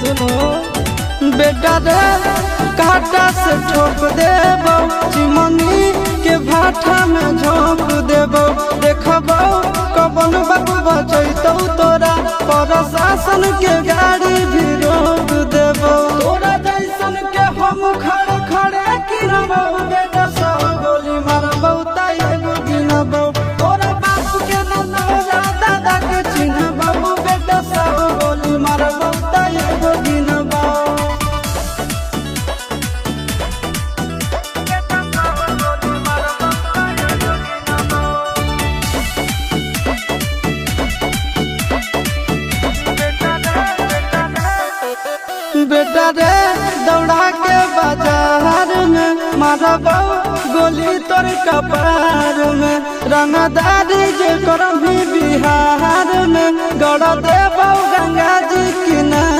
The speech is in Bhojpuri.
सुनो बेटा रे काटा से ठोक देबो चिमनी के भाटा में झोंक देबो देखबो कबन बाबू बचैतौ तोरा प्रशासन के गाड़ी भी रोक देबो तोरा जैसन के हम खड़े खड़े गिरबो बेटा सब गोली मारबो ताई एगो गिनबो तोरा बाप के न तोरा दादा के चिन्हबो बेटा सब गोली मारबो ताई एगो गिनबो बेटा रे दौड़ा के बाजार में मारबो गोली तोर कपार में रंगदारी जे करम भी बिहार में गड़ देबो गंगा जी किनारे।